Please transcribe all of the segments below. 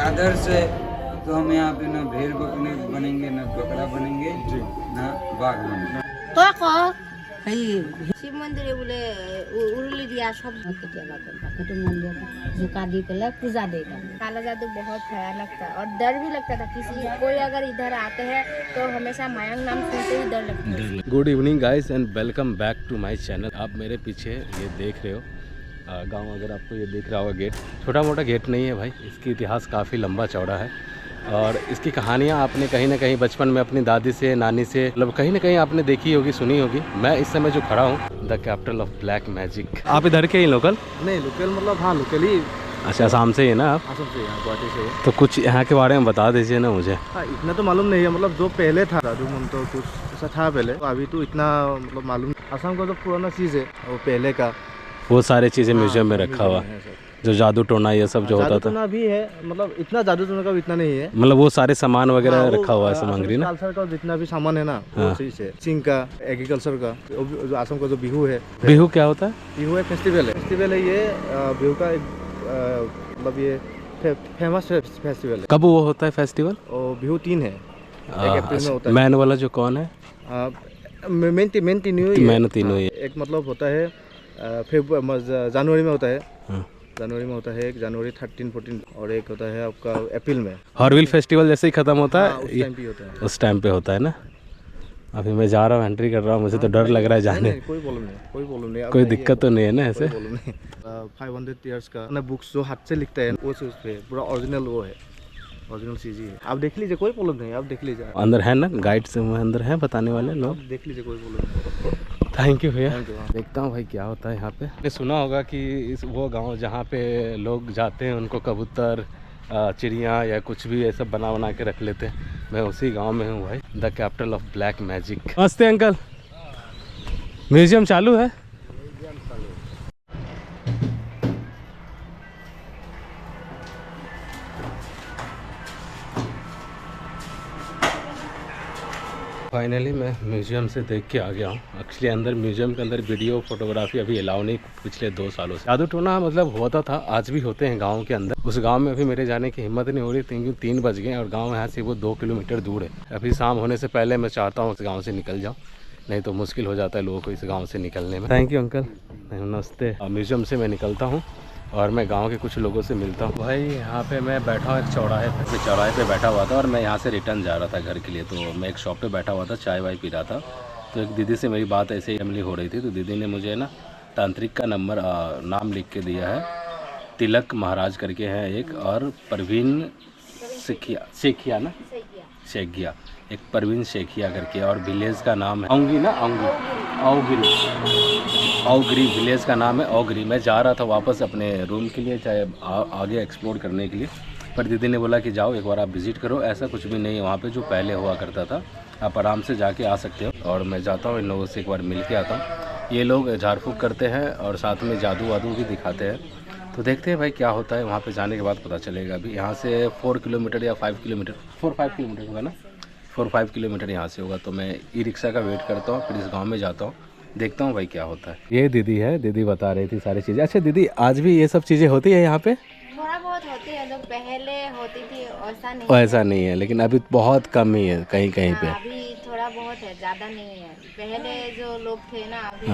आदर्श है तो हम यहाँ पे ना भेड़ बकने बनेंगे, ना बकरा बनेंगे, ना बाघ बनेंगे। শিৱ মন্দিৰে বোলে উৰুলি দিয়া সব কেতিয়াবা कुटुंब मंदिर झुका दी पहले पूजा देगा। काला जादू बहुत भयानक था और डर भी लगता था। किसी कोई अगर इधर आते हैं तो हमेशा मयंक नाम सुनते ही डर लगता है। Good evening guys and welcome back to my channel. आप मेरे पीछे ये देख रहे हो गांव, अगर आपको ये दिख रहा होगा गेट, छोटा मोटा गेट नहीं है भाई, इसकी इतिहास काफ़ी लंबा चौड़ा है और इसकी कहानियाँ आपने कहीं ना कहीं बचपन में अपनी दादी से, नानी से, मतलब कहीं ना कहीं आपने देखी होगी, सुनी होगी। मैं इस समय जो खड़ा हूँ the capital of black magic. आप इधर के ही लोकल? नहीं लोकल मतलब हाँ लोकल ही। अच्छा, आसाम से ही ना आप? आसाम से, यहाँ गुवाहाटी से। तो कुछ यहाँ के बारे में बता दीजिए ना मुझे। हाँ इतना तो मालूम नहीं है, मतलब जो पहले था दादू मन तो कुछ ऐसा था पहले, तो अभी तो इतना मतलब मालूम। आसाम का जो पुराना चीज़ है वो पहले का, वो सारी चीज़ें म्यूजियम में रखा हुआ, जो जादू टोना ये सब जो होता था। जादू टोना भी है, मतलब इतना जादू टोना का इतना नहीं है, मतलब वो सारे सामान वगैरह रखा हुआ है, सामग्री ना। कल्चर का जितना भी सामान है ना वो चीज़ है। सिंह का, एग्रीकल्चर का, जो आसाम का जो बिहू है। बिहू क्या होता है? बिहू एक फेस्टिवल है ये। बिहू का एक मतलब ये फेमस फेस्टिवल है। कब वो होता है फेस्टिवल? और बिहू 3 है, एक अप्रैल में होता है। मैन वाला जो कौन है? मेन तीनों ही है। एक मतलब होता है जनवरी में होता है, जनवरी में होता है एक, जनवरी 13, 14, और एक होता है आपका अप्रैल में। हॉर्नबिल फेस्टिवल जैसे ही खत्म होता है उस टाइम पे होता है। उस टाइम पे होता है ना। अभी मैं जा रहा हूँ, एंट्री कर रहा हूँ, मुझे तो डर लग रहा है जाने। कोई प्रॉब्लम नहीं, कोई दिक्कत तो नहीं है ना ऐसे? 500 ईयर्स का ना बुक्स जो हाथ से लिखता है वो चीज़ पे पूरा ओरिजिनल वो है, ओरिजिनल चीज़ ही है। आप देख लीजिए, कोई प्रॉब्लम नहीं, आप देख लीजिए। अंदर है ना गाइड से, अंदर है बताने वाले लोग, देख लीजिए, कोई प्रॉब्लम नहीं। थैंक यू भैया। देखता हूँ भाई क्या होता है यहाँ पे। मैंने सुना होगा कि इस वो गांव जहाँ पे लोग जाते हैं उनको कबूतर, चिड़िया या कुछ भी ऐसा बना के रख लेते हैं। मैं उसी गांव में हूँ भाई, the capital of black magic. नमस्ते अंकल, म्यूजियम चालू है? फाइनली मैं म्यूजियम से देख के आ गया हूँ। एक्चुअली अंदर म्यूजियम के अंदर वीडियो फोटोग्राफी अभी अलाउ नहीं, पिछले 2 सालों से। जादू टोना मतलब होता था, आज भी होते हैं गांव के अंदर। उस गांव में अभी मेरे जाने की हिम्मत नहीं हो रही क्योंकि 3 बज गए और गांव यहाँ से वो 2 किलोमीटर दूर है। अभी शाम होने से पहले मैं चाहता हूँ उस गाँव से निकल जाऊँ, नहीं तो मुश्किल हो जाता है लोगों को इस गाँव से निकलने में। थैंक यू अंकल, नमस्ते। म्यूजियम से मैं निकलता हूँ और मैं गांव के कुछ लोगों से मिलता हूँ। भाई यहाँ पे मैं बैठा हूँ एक चौराहे पे बैठा हुआ था और मैं यहाँ से रिटर्न जा रहा था घर के लिए। तो मैं एक शॉप पे बैठा हुआ था, चाय वाय पी रहा था, तो एक दीदी से मेरी बात ऐसे ही फैमिली हो रही थी। तो दीदी ने मुझे ना तांत्रिक का नाम लिख के दिया है। तिलक महाराज करके हैं एक, और परवीन शेखिया ना, शेखिया, एक परवीन शेखिया करके, और विलेज का नाम है औंगी ना, औगरी विलेज का नाम है औगरी। मैं जा रहा था वापस अपने रूम के लिए, चाहे आगे एक्सप्लोर करने के लिए, पर दीदी ने बोला कि जाओ एक बार आप विज़िट करो, ऐसा कुछ भी नहीं है वहाँ पे जो पहले हुआ करता था, आप आराम से जाके आ सकते हो। और मैं जाता हूँ इन लोगों से एक बार मिल के आता हूँ। ये लोग झाड़ फूँक करते हैं और साथ में जादू वादू भी दिखाते हैं, तो देखते हैं भाई क्या होता है। वहाँ पे जाने के बाद पता चलेगा। अभी यहाँ से 4 किलोमीटर या 5 किलोमीटर, 4-5 किलोमीटर होगा ना, 4-5 किलोमीटर यहाँ से होगा। तो मैं ई रिक्शा का वेट करता हूँ, फिर इस गाँव में जाता हूँ, देखता हूँ भाई क्या होता है। ये दीदी है, दीदी बता रही थी सारी चीज़ें। अच्छा दीदी, आज भी ये सब चीज़ें होती है यहाँ पे? थोड़ा बहुत होती है, जो पहले होती थी ऐसा नहीं है, लेकिन अभी बहुत कम ही है कहीं कहीं पे। अभी थोड़ा बहुत है, ज़्यादा नहीं है। पहले जो लोग थे ना, अभी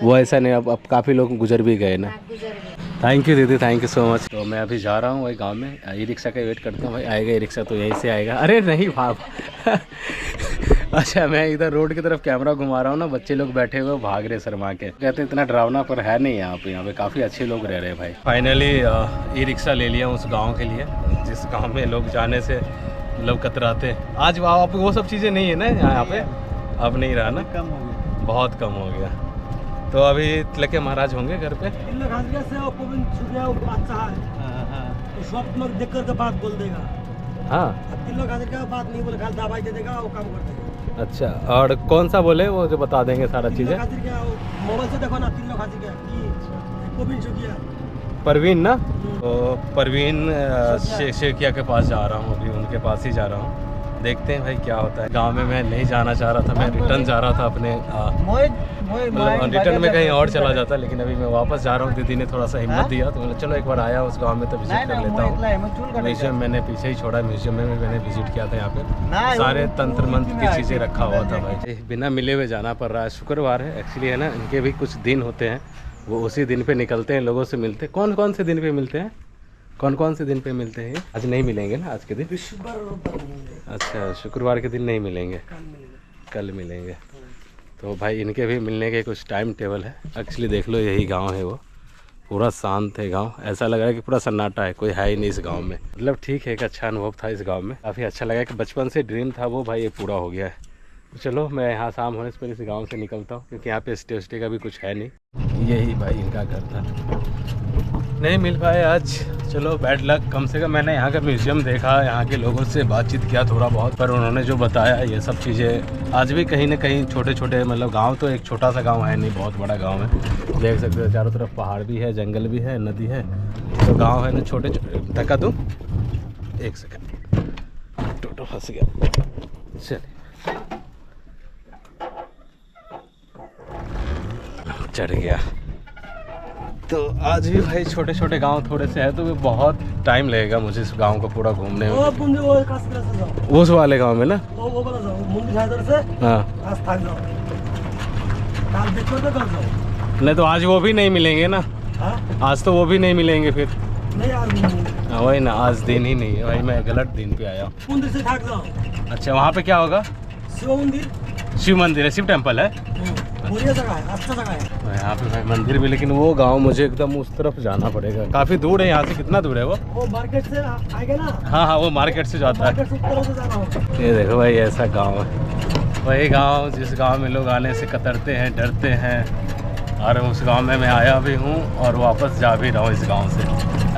वो ऐसा नहीं, अब काफ़ी लोग गुजर भी गए ना। गुजर गए। थैंक यू दीदी, थैंक यू सो मच। तो मैं अभी जा रहा हूँ वही गांव में, ई रिक्शा का वेट करता हूँ भाई, आएगा ई रिक्शा तो यहीं से आएगा। अरे नहीं भाग अच्छा, मैं इधर रोड की तरफ कैमरा घुमा रहा हूँ ना, बच्चे लोग बैठे हुए भाग रहे शर्मा के, कहते इतना डरावना पर है नहीं यहाँ पे काफ़ी अच्छे लोग रह रहे हैं भाई। फाइनली ई रिक्शा ले लिया उस गाँव के लिए जिस गाँव में लोग जाने से मतलब कतराते। आज आप वो सब चीज़ें नहीं है ना यहाँ पे, अब नहीं रहा ना, कम हो गया, बहुत कम हो गया। तो अभी तिलक के महाराज होंगे घर पे। देख कर बात बोल देगा। हाँ, का बात नहीं बोले, दवाई दे देगा, वो काम कर देगा। अच्छा, और कौन सा बोले वो जो बता देंगे सारा चीज़ें? मोबाइल से देखो ना, 3 लोग हाजिर क्या परवीन ना, तो परवीन शेखिया के पास जा रहा हूँ, अभी उनके पास ही जा रहा हूँ। देखते हैं भाई क्या होता है। गांव में मैं नहीं जाना चाह रहा था, मैं रिटर्न जा रहा था अपने मतलब रिटर्न में कहीं और चला जाता, लेकिन अभी मैं वापस जा रहा हूँ। दीदी ने थोड़ा सा हिम्मत दिया तो मैंने चलो एक बार आया उस गांव में तो विजिट कर लेता हूँ। म्यूजियम मैंने पीछे ही छोड़ा, म्यूजियम में मैंने विजिट किया था। यहाँ पे सारे तंत्र मंत्र की चीज़ें रखा हुआ था भाई। बिना मिले हुए जाना पड़ रहा है। शुक्रवार है एक्चुअली, है ना, इनके भी कुछ दिन होते हैं, वो उसी दिन पे निकलते हैं, लोगों से मिलते हैं। कौन कौन से दिन पे मिलते हैं, कौन कौन से दिन पे मिलते हैं? आज नहीं मिलेंगे ना, आज के दिन? अच्छा, शुक्रवार के दिन नहीं मिलेंगे, कल मिलेंगे। तो भाई इनके भी मिलने के कुछ टाइम टेबल है। एक्चुअली देख लो, यही गांव है, वो पूरा शांत है गांव। ऐसा लग रहा है कि पूरा सन्नाटा है, कोई है ही नहीं इस गांव में। मतलब ठीक है, एक अच्छा अनुभव था इस गांव में, काफ़ी अच्छा लगा कि बचपन से ड्रीम था वो भाई ये पूरा हो गया है। तो चलो मैं यहाँ शाम होने से पहले इस गाँव से निकलता हूँ, क्योंकि यहाँ पे स्टे उस्टे का भी कुछ है नहीं। यही भाई इनका घर था, नहीं मिल पाए आज। चलो बैड लक। कम से कम मैंने यहाँ का म्यूज़ियम देखा, यहाँ के लोगों से बातचीत किया थोड़ा बहुत, पर उन्होंने जो बताया ये सब चीज़ें आज भी कहीं ना कहीं छोटे छोटे, मतलब गांव तो एक छोटा सा गांव है नहीं, बहुत बड़ा गांव है। देख सकते हो चारों तरफ पहाड़ भी है, जंगल भी है, नदी है, तो गांव है ना छोटे छोटे। धक्का दूँ, एक सेकंड, टोटो फंस गया। चलिए चढ़ गया। तो आज भी भाई छोटे छोटे गांव थोड़े से है, तो बहुत टाइम लगेगा मुझे इस गांव को पूरा घूमने में। उस वाले गांव में ना, हाँ। नहीं तो आज वो भी नहीं मिलेंगे ना, आज तो वो भी नहीं मिलेंगे फिर। वही ना, आज दिन ही नहीं है भाई, मैं गलत दिन पे आया हूँ। अच्छा, वहाँ पे क्या होगा? शिव मंदिर है, शिव टेम्पल है। यहाँ पे भाई मंदिर भी, लेकिन वो गांव मुझे एकदम उस तरफ जाना पड़ेगा, काफी दूर है यहाँ से। कितना दूर है वो मार्केट से आएगा ना? हाँ हाँ, वो मार्केट से जाता है। ये देखो भाई, ऐसा गांव है, वही गांव जिस गांव में लोग आने से कतरते हैं, डरते हैं। और उस गांव में मैं आया भी हूँ और वापस जा भी रहा हूँ इस गांव से।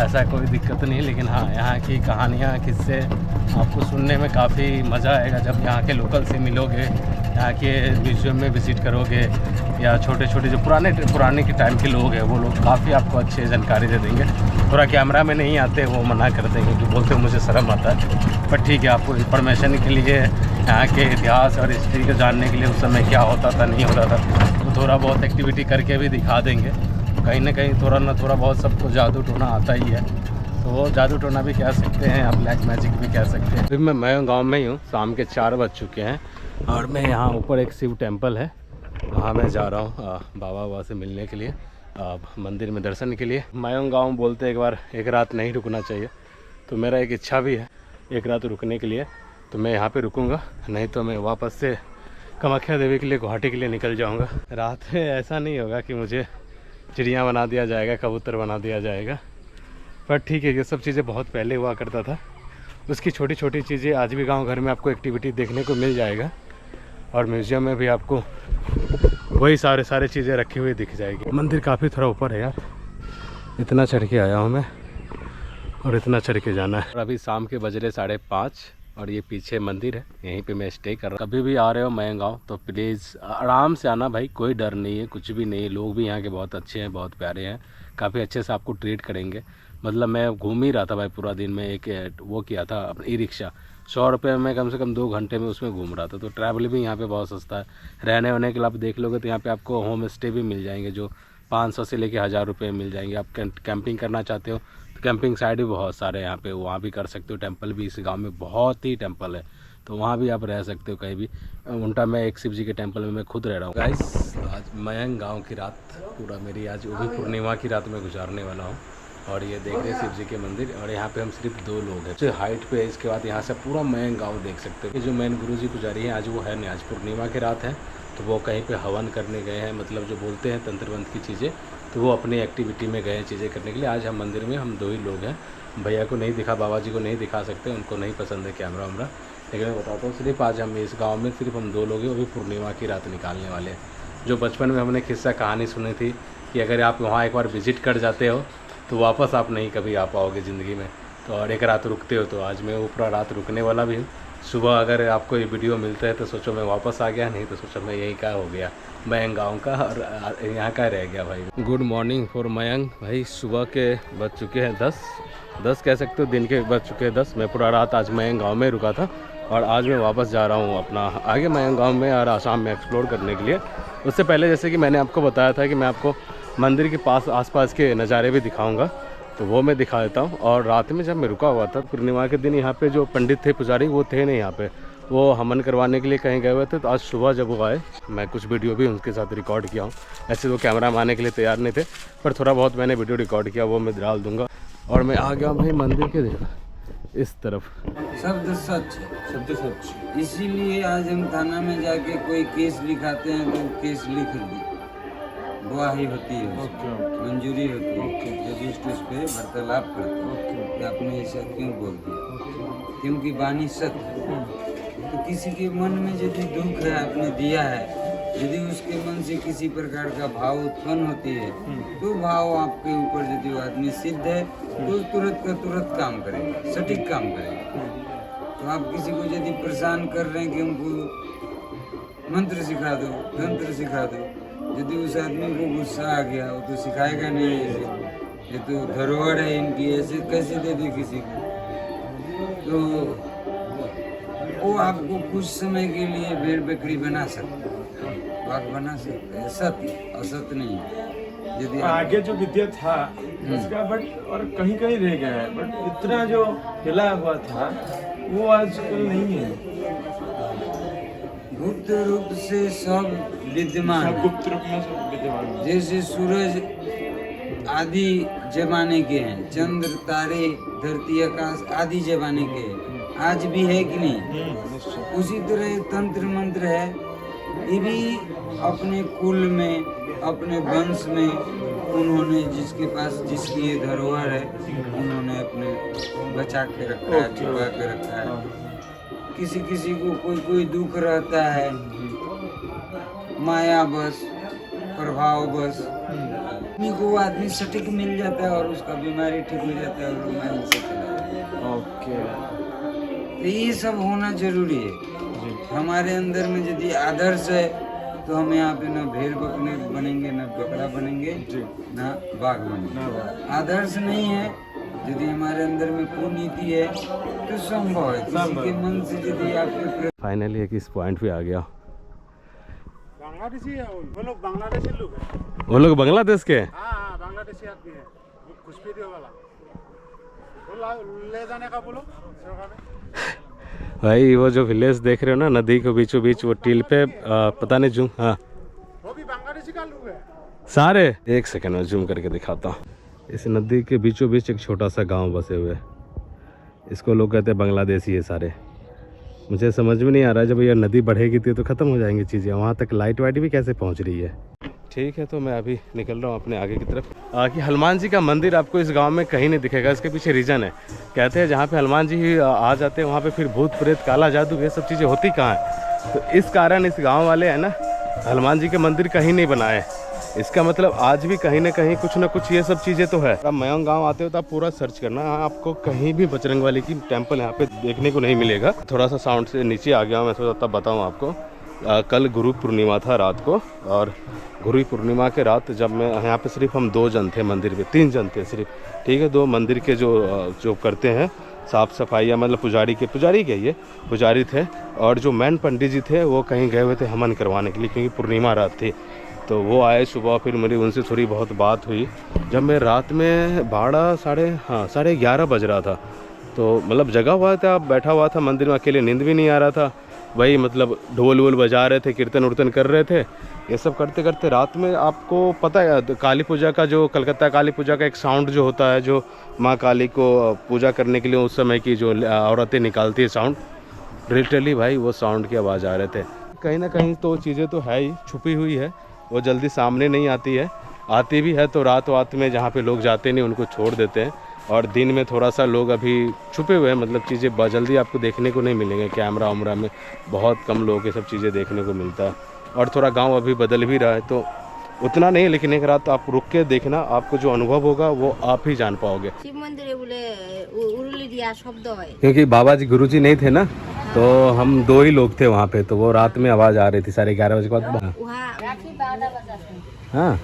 ऐसा कोई दिक्कत नहीं, लेकिन हाँ, यहाँ की कहानियाँ, किस्से आपको सुनने में काफ़ी मज़ा आएगा जब यहाँ के लोकल से मिलोगे, यहाँ के म्यूज़ियम में विज़िट करोगे, या छोटे छोटे जो पुराने के टाइम के लोग हैं, वो लोग काफ़ी आपको अच्छी जानकारी दे देंगे। थोड़ा कैमरा में नहीं आते, वो मना कर देंगे, जो बोलते हैं मुझे शर्म आता है, पर ठीक है, आपको इन्फॉर्मेशन के लिए, यहाँ के इतिहास और हिस्ट्री को जानने के लिए उस समय क्या होता था, नहीं होता था, तो थोड़ा बहुत एक्टिविटी करके भी दिखा देंगे। कहीं ना कहीं थोड़ा ना थोड़ा बहुत सबको जादू टोना आता ही है, तो वो जादू टोना भी कह सकते हैं, आप ब्लैक मैजिक भी कह सकते हैं। अभी मैं गांव में ही हूँ, शाम के 4 बज चुके हैं और मैं यहाँ ऊपर एक शिव टेम्पल है, वहाँ मैं जा रहा हूँ बाबा से मिलने के लिए, मंदिर में दर्शन के लिए। मायोंग गाँव बोलते एक रात नहीं रुकना चाहिए, तो मेरा एक इच्छा भी है एक रात रुकने के लिए, तो मैं यहाँ पे रुकूँगा, नहीं तो मैं वापस से कामाख्या देवी के लिए, गुवाहाटी के लिए निकल जाऊँगा। रात में ऐसा नहीं होगा कि मुझे चिड़िया बना दिया जाएगा, कबूतर बना दिया जाएगा, पर ठीक है, ये सब चीज़ें बहुत पहले हुआ करता था, उसकी छोटी छोटी चीज़ें आज भी गांव घर में आपको एक्टिविटी देखने को मिल जाएगा। और म्यूज़ियम में भी आपको वही सारे चीज़ें रखी हुई दिख जाएगी। मंदिर काफ़ी थोड़ा ऊपर है यार, इतना चढ़ के आया हूँ मैं और इतना चढ़ के जाना है। और अभी शाम के बज रहे 5:30 और ये पीछे मंदिर है, यहीं पे मैं स्टे कर रहा हूँ। कभी भी आ रहे हो मायोंग गाँव तो प्लीज़ आराम से आना भाई, कोई डर नहीं है, कुछ भी नहीं है। लोग भी यहाँ के बहुत अच्छे हैं, बहुत प्यारे हैं, काफ़ी अच्छे से आपको ट्रीट करेंगे। मतलब मैं घूम ही रहा था भाई पूरा दिन में, एक वो किया था अपना ई रिक्शा, 100 रुपये में कम से कम 2 घंटे में उसमें घूम रहा था। तो ट्रैवल भी यहाँ पे बहुत सस्ता है। रहने वहने के लिए आप देख लोगे तो यहाँ पे आपको होम स्टे भी मिल जाएंगे, जो 500 से लेके 1000 रुपये मिल जाएंगे। आप कैंपिंग करना चाहते हो तो कैंपिंग साइड भी बहुत सारे यहाँ पे, वहाँ भी कर सकते हो। टेम्पल भी इस गाँव में बहुत ही टेम्पल है, तो वहाँ भी आप रह सकते हो कहीं भी। उल्टा मैं एक शिव जी के टेम्पल में मैं खुद रह रहा हूँ। गाइस, आज मायोंग गाँव की रात पूरा मेरी, आज वो भी पूर्णिमा की रात में गुजारने वाला हूँ। और ये देख रहे हैं शिव जी के मंदिर, और यहाँ पे हम सिर्फ 2 लोग हैं, जो हाइट पे है। इसके बाद यहाँ से पूरा मायोंग गाँव देख सकते हो। जो मेन गुरु जी पुजारी हैं आज वो है नहीं, आज पूर्णिमा की रात है, तो वो कहीं पे हवन करने गए हैं, मतलब जो बोलते हैं तंत्रवंत की चीज़ें, तो वो अपनी एक्टिविटी में गए हैं चीज़ें करने के लिए। आज हम मंदिर में हम 2 ही लोग हैं। भैया को नहीं दिखा, बाबा जी को नहीं दिखा सकते, उनको नहीं पसंद है कैमरा वैमरा, लेकिन मैं बताता हूँ सिर्फ आज हम इस गाँव में सिर्फ हम 2 लोग हैं, वो भी पूर्णिमा की रात निकालने वाले हैं। जो बचपन में हमने किस्सा कहानी सुनी थी कि अगर आप वहाँ एक बार विजिट कर जाते हो तो वापस आप नहीं कभी आ पाओगे ज़िंदगी में, तो और एक रात रुकते हो, तो आज मैं वो पूरा रात रुकने वाला भी हूँ। सुबह अगर आपको ये वीडियो मिलता है तो सोचो मैं वापस आ गया, नहीं तो सोचो मैं यहीं का हो गया, मायोंग गाँव का, और यहाँ का रह गया भाई। गुड मॉर्निंग फॉर मायोंग भाई। सुबह के बज चुके हैं 10 10 कह सकते हो, दिन के बज चुके हैं 10। मैं पूरा रात आज मयंक गाँव में रुका था और आज मैं वापस जा रहा हूँ अपना आगे मयंक गाँव में और आसाम में एक्सप्लोर करने के लिए। उससे पहले जैसे कि मैंने आपको बताया था कि मैं आपको मंदिर के पास आसपास के नज़ारे भी दिखाऊंगा, तो वो मैं दिखा देता हूँ। और रात में जब मैं रुका हुआ था पूर्णिमा के दिन, यहाँ पे जो पंडित थे पुजारी वो थे नहीं यहाँ पे, वो हवन करवाने के लिए कहीं गए हुए थे। तो आज सुबह जब वो आए, मैं कुछ वीडियो भी उनके साथ रिकॉर्ड किया हूँ। ऐसे वो कैमरा में आने के लिए तैयार नहीं थे, पर थोड़ा बहुत मैंने वीडियो रिकॉर्ड किया, वो मैं डाल दूँगा। और मैं आ गया भाई मंदिर के देखा इस तरफ। शब्द सच है, शब्द सच। इसीलिए आज हम थाना में जाके कोई केस लिखाते हैं तो केस लिख दी, गवाही होती है, मंजूरी होती है, रजिस्टर पे वार्तालाप करते हैं कि आपने ऐसा क्यों बोल दिया, क्योंकि वाणी सत्य है। तो किसी के मन में यदि दुख है, आपने दिया है, यदि उसके मन से किसी प्रकार का भाव उत्पन्न होती है, तो भाव आपके ऊपर यदि वो आदमी सिद्ध है तो तुरंत का तुरंत काम करेगा, सटीक काम करेगा। तो आप किसी को यदि परेशान कर रहे हैं कि हमको मंत्र सिखा दो, तंत्र सिखा दो, यदि उस आदमी को गुस्सा आ गया, वो तो सिखाएगा नहीं। ऐसे ये तो धरोहर है इनकी, ऐसे कैसे दे दे किसी को? तो वो आपको कुछ समय के लिए भेड़ बकरी बना सकता है, बाघ बना सकता है, सत्य असत्य नहीं है। यदि आगे जो विद्या था उसका बट और कहीं कहीं रह गया है, बट इतना जो हिला हुआ था वो आजकल नहीं है। गुप्त रूप से सब विद्यमान है। गुप्त रूप में सब विद्यमान है। जैसे सूरज आदि जमाने के हैं, चंद्र तारे धरती आकाश आदि जमाने के हैं, आज भी है कि नहीं? उसी तरह ये तंत्र मंत्र है, ये भी अपने कुल में, अपने वंश में उन्होंने जिसके पास जिसकी ये धरोहर है, उन्होंने अपने बचा के रखा है, छुपा के रखा है। किसी किसी को कोई दुख रहता है, माया बस, प्रभाव बस, को वो आदमी सटीक मिल जाता है और उसका बीमारी ठीक हो जाता है और बीमारी से चला जाता है। ओके, तो ये सब होना जरूरी है हमारे अंदर में। यदि आदर्श है तो हम यहाँ पे ना भेड़ बनेंगे, ना बकरा बनेंगे, ना बाघ बनेंगे। आदर्श नहीं है, यदि हमारे अंदर में कुनीति है तो संभव है किसी के मन से यदि आपके। फाइनली एक इस पॉइंट पे आ गया। बांग्लादेशी है वो लोग, बांग्लादेशी लोग हैं। वो लोग बांग्लादेश के? हाँ, बांग्लादेशी आदमी है, वो खुशपीरी वाला, वो ले जाने का बोलो भाई। वो जो विलेज देख रहे हो ना, नदी के बीचों बीच वो टील पे पता नहीं जूम, हाँ वो भी बांग्लादेशी का लोग है सारे। एक सेकंड में जूम करके दिखाता हूँ। इस नदी के बीचों बीच एक छोटा सा गांव बसे हुए, इसको लोग कहते हैं बांग्लादेशी है सारे। मुझे समझ में नहीं आ रहा है, जब ये नदी बढ़ेगी तो ख़त्म हो जाएंगी चीज़ें। वहाँ तक लाइट वाइट भी कैसे पहुँच रही है? ठीक है, तो मैं अभी निकल रहा हूँ अपने आगे की तरफ। कि हनुमान जी का मंदिर आपको इस गांव में कहीं नहीं दिखेगा। इसके पीछे रीज़न है, कहते हैं जहाँ पे हनुमान जी आ जाते हैं वहाँ पे फिर भूत प्रेत काला जादू ये सब चीज़ें होती कहाँ है। तो इस कारण इस गांव वाले है ना, हनुमान जी के मंदिर कहीं नहीं बनाए। इसका मतलब आज भी कहीं ना कहीं कुछ ना कुछ ये सब चीज़ें तो है। आप मयंक गाँव आते हो तो आप पूरा सर्च करना, आपको कहीं भी बजरंग वाली की टेम्पल यहाँ पे देखने को नहीं मिलेगा। थोड़ा सा साउंड से नीचे आ गया हूँ मैं, सोचा तब बताऊँ आपको। कल गुरु पूर्णिमा था रात को, और गुरु पूर्णिमा के रात जब मैं यहाँ पे सिर्फ हम 2 जन थे मंदिर पे, 3 जन थे सिर्फ, ठीक है। 2 मंदिर के जो करते हैं साफ़ सफाई, या मतलब पुजारी के ये पुजारी थे, और जो मेन पंडित जी थे वो कहीं गए हुए थे हवन करवाने के लिए, क्योंकि पूर्णिमा रात थी। तो वो आए सुबह, फिर मेरी उनसे थोड़ी बहुत बात हुई। जब मैं रात में 11:30 बज रहा था, तो मतलब जगा हुआ था, बैठा हुआ था मंदिर में अकेले, नींद भी नहीं आ रहा था। वही मतलब ढोल वोल बजा रहे थे, कीर्तन उर्तन कर रहे थे, ये सब करते करते रात में, आपको पता है काली पूजा का, जो कलकत्ता काली पूजा का एक साउंड जो होता है, जो माँ काली को पूजा करने के लिए उस समय की जो औरतें निकालती है साउंड, लिटरली भाई वो साउंड की आवाज़ आ रहे थे। कहीं ना कहीं तो चीज़ें तो है ही, छुपी हुई है, वो जल्दी सामने नहीं आती है। आती भी है तो रात में जहाँ पे लोग जाते नहीं उनको छोड़ देते हैं, और दिन में थोड़ा सा लोग अभी छुपे हुए हैं, मतलब चीज़ें जल्दी आपको देखने को नहीं मिलेंगे। कैमरा उमरा में बहुत कम लोगों के सब चीज़ें देखने को मिलता है, और थोड़ा गांव अभी बदल भी रहा है, तो उतना नहीं, लेकिन एक रात आप रुक के देखना, आपको जो अनुभव होगा वो आप ही जान पाओगे। शिव मंदिर बोले उरुली दिया शब्द है, क्योंकि बाबा जी गुरु जी नहीं थे ना, तो हम 2 ही लोग थे वहाँ पे, तो वो रात में आवाज़ आ रही थी 11:30 बजे के बाद। रात हाँ,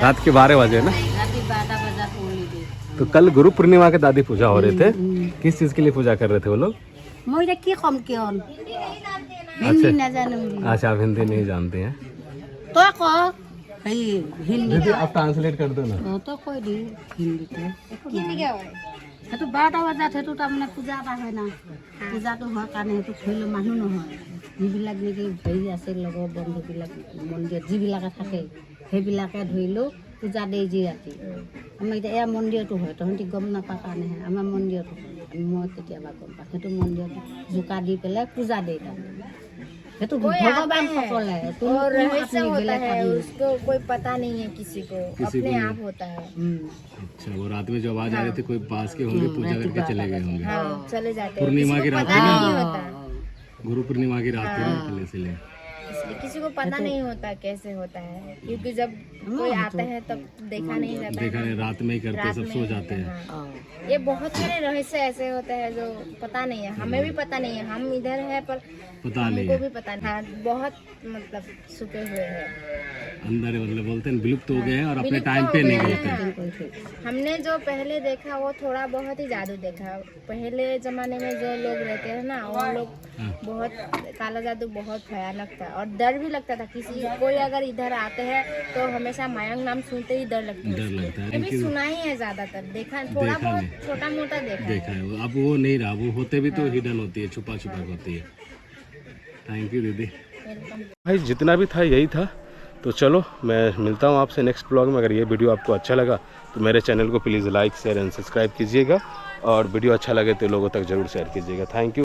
रात के 12 बजे ना। रात 12 बजे उरुली दी। तो कल गुरु पूर्णिमा के दादी पूजा हो रहे थे, किस चीज़ के लिए पूजा कर रहे थे वो लोग? मैं की कम क्यों हिंदी न जानूंगी। अच्छा, आप हिंदी नहीं जानते हैं तो को हिंदी दीदी, आप ट्रांसलेट कर दो ना। तो कोई दी हिंदी तो हिंदी क्या है तो 12টা বজাত সেইটো তাৰমানে পূজা এটা হয় না, পূজাটো হোৱাৰ কাৰণে সেইটো ধৰিলে মানুহ নহয়, যিবিলাক নেকি হেৰি আছে লগৰ বন্ধুবিলাক মন্দিৰত যিবিলাকে থাকে সেইবিলাকে ধৰিলেও পূজা দেই যি ৰাতি। আমাৰ এতিয়া এয়া মন্দিৰতো হয়, তহঁতি গম নাপা কাৰণেহে আমাৰ মন্দিৰতো হয়, মই কেতিয়াবা গম পাওঁ। সেইটো মন্দিৰত জোকা দি পেলাই পূজা দেই তাৰমানে সেইটো ভগৱান সকলে और रहस्य होता है, उसको कोई पता नहीं है किसी को अपने आप होता है। अच्छा, वो रात में जो आवाज आ रही थी कोई पास के होंगे, पूजा करके चले गए होंगे। हाँ, चले जाते हैं, पूर्णिमा की रात पता थी नहीं ना, होता, गुरु पूर्णिमा की रात थी ना, इसलिए इसलिए किसी को पता नहीं होता कैसे होता है, क्योंकि जब कोई आता है तब देखा नहीं जाता देखा है। नहीं, रात में ही करते, रात सब में सो जाते हैं। हाँ। ये बहुत सारे रहस्य ऐसे होते हैं जो पता नहीं है, हमें भी पता नहीं है, हम इधर है पर पता नहीं हमको है भी पता नहीं। हाँ, बहुत मतलब छुपे हुए हैं अंदर, मतलब बोलते हैं विलुप्त हो गए हैं और अपने विलुप्त टाइम हो पे गए नहीं हैं, गए। हाँ। हमने जो पहले देखा वो थोड़ा बहुत ही जादू देखा। पहले जमाने में जो लोग रहते हैं ना, वो लोग बहुत काला जादू बहुत भयानक था और डर भी लगता था। किसी कोई अगर इधर आते हैं तो हमेशा मयंक नाम सुनते ही डर लगता है। डर लगता है, अभी सुना ही है ज्यादातर, देखा थोड़ा देखा बहुत नहीं। छोटा मोटा देखा देखा है। है, अब वो नहीं रहा, वो होते भी तो हिडन होती है, छुपा छुपा के होती है। थैंक यू दीदी। भाई जितना भी था यही था, तो चलो मैं मिलता हूँ आपसे नेक्स्ट ब्लॉग में। अगर ये वीडियो आपको अच्छा लगा तो मेरे चैनल को please like share and subscribe कीजिएगा, और वीडियो अच्छा लगे तो लोगों तक ज़रूर शेयर कीजिएगा। Thank you.